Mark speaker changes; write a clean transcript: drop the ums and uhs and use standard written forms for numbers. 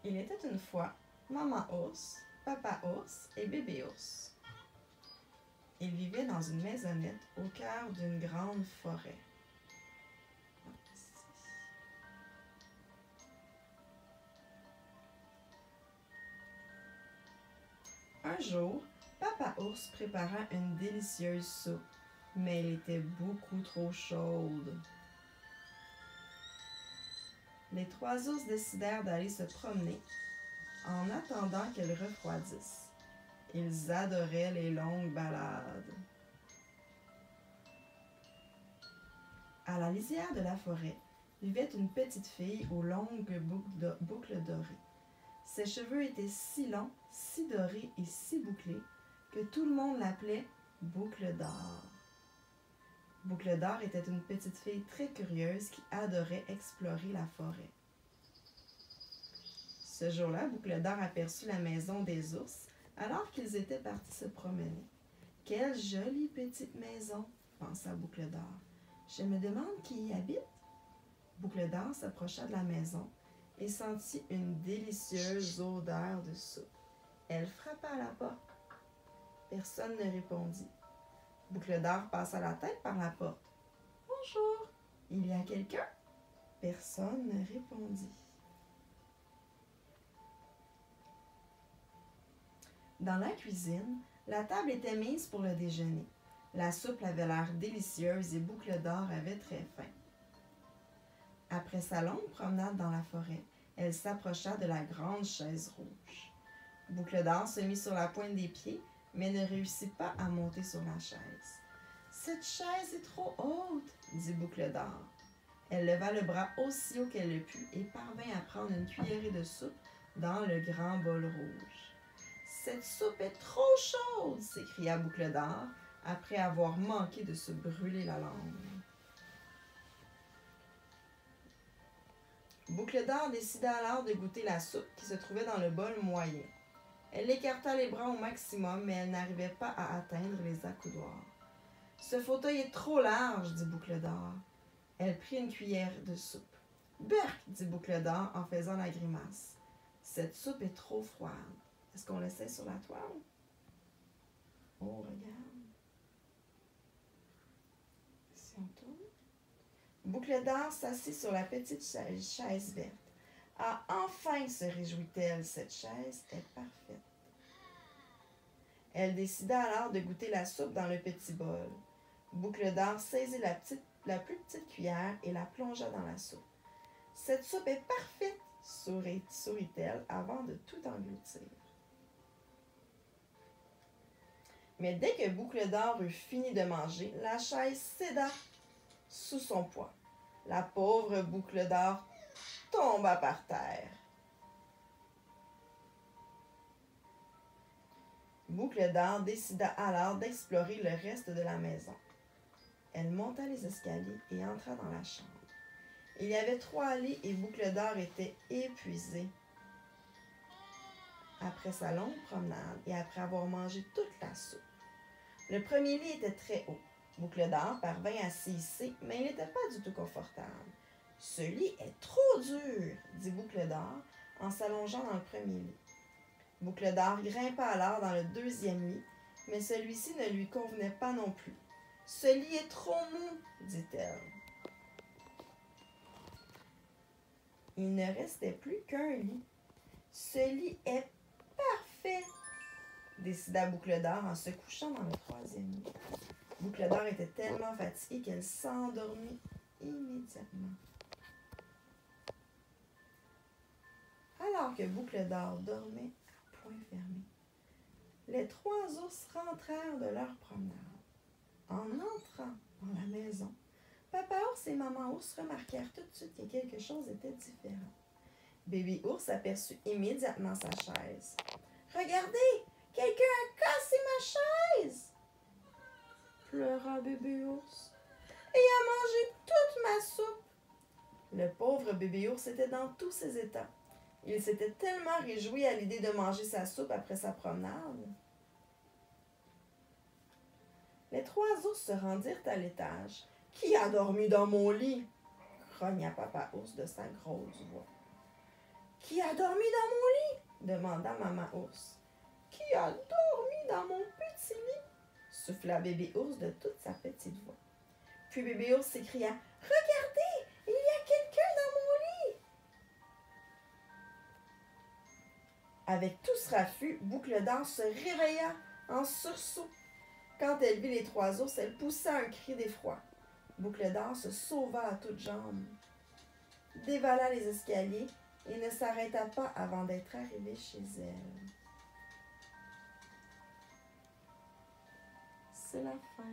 Speaker 1: Il était une fois maman ours, papa ours et bébé ours. Ils vivaient dans une maisonnette au cœur d'une grande forêt. Un jour, papa ours prépara une délicieuse soupe, mais elle était beaucoup trop chaude. Les trois ours décidèrent d'aller se promener en attendant qu'elle refroidisse. Ils adoraient les longues balades. À la lisière de la forêt vivait une petite fille aux longues boucles dorées. Ses cheveux étaient si longs, si dorés et si bouclés que tout le monde l'appelait Boucle d'or. Boucle d'or était une petite fille très curieuse qui adorait explorer la forêt. Ce jour-là, Boucle d'or aperçut la maison des ours alors qu'ils étaient partis se promener. « Quelle jolie petite maison !» pensa Boucle d'or. « Je me demande qui y habite. » Boucle d'or s'approcha de la maison et sentit une délicieuse odeur de soupe. Elle frappa à la porte. Personne ne répondit. Boucle d'or passa la tête par la porte. « Bonjour, il y a quelqu'un? » Personne ne répondit. Dans la cuisine, la table était mise pour le déjeuner. La soupe avait l'air délicieuse et Boucle d'or avait très faim. Après sa longue promenade dans la forêt, elle s'approcha de la grande chaise rouge. Boucle d'or se mit sur la pointe des pieds, mais ne réussit pas à monter sur la chaise. « Cette chaise est trop haute, » dit Boucle d'or. Elle leva le bras aussi haut qu'elle le put et parvint à prendre une cuillerée de soupe dans le grand bol rouge. « Cette soupe est trop chaude, » s'écria Boucle d'or, après avoir manqué de se brûler la langue. Boucle d'or décida alors de goûter la soupe qui se trouvait dans le bol moyen. Elle écarta les bras au maximum, mais elle n'arrivait pas à atteindre les accoudoirs. « Ce fauteuil est trop large, » dit Boucle d'or. Elle prit une cuillère de soupe. « Berk, » dit Boucle d'or en faisant la grimace. « Cette soupe est trop froide. Est-ce qu'on l'essaie sur la toile? » Oh, regarde. Si on tourne. Boucle d'or s'assit sur la petite chaise verte. « Ah, enfin, se réjouit-elle, cette chaise est parfaite. » Elle décida alors de goûter la soupe dans le petit bol. Boucle d'or saisit la plus petite cuillère et la plongea dans la soupe. « Cette soupe est parfaite, » sourit-elle avant de tout engloutir. Mais dès que Boucle d'or eut fini de manger, la chaise céda sous son poids. La pauvre Boucle d'or tomba par terre. Boucle d'or décida alors d'explorer le reste de la maison. Elle monta les escaliers et entra dans la chambre. Il y avait 3 lits et Boucle d'or était épuisée. Après sa longue promenade et après avoir mangé toute la soupe. Le premier lit était très haut. Boucle d'or parvint à s'y hisser, mais il n'était pas du tout confortable. « Ce lit est trop dur, » dit Boucle d'or en s'allongeant dans le premier lit. Boucle d'or grimpa alors dans le deuxième lit, mais celui-ci ne lui convenait pas non plus. « Ce lit est trop mou, » dit-elle. Il ne restait plus qu'un lit. « Ce lit est parfait, » décida Boucle d'or en se couchant dans le troisième lit. Boucle d'or était tellement fatiguée qu'elle s'endormit immédiatement. Alors que Boucle d'or dormait à point fermé, les 3 ours rentrèrent de leur promenade. En entrant dans la maison, papa ours et maman ours remarquèrent tout de suite que quelque chose était différent. Bébé ours aperçut immédiatement sa chaise. « Regardez, quelqu'un a cassé ma chaise !» pleura bébé ours. « Et a mangé toute ma soupe !» Le pauvre bébé ours était dans tous ses états. Il s'était tellement réjoui à l'idée de manger sa soupe après sa promenade. Les 3 ours se rendirent à l'étage. « Qui a dormi dans mon lit? » grogna papa ours de sa grosse voix. « Qui a dormi dans mon lit? Demanda maman ours. Qui a dormi dans mon petit lit? Souffla bébé ours de toute sa petite voix. Puis bébé ours s'écria. Regardez, il y a quelqu'un dans mon lit! Avec tout ce raffut, Boucle d'Or se réveilla en sursaut. Quand elle vit les trois ours, elle poussa un cri d'effroi. Boucle d'Or se sauva à toutes jambes, dévala les escaliers et ne s'arrêta pas avant d'être arrivée chez elle. C'est la fin.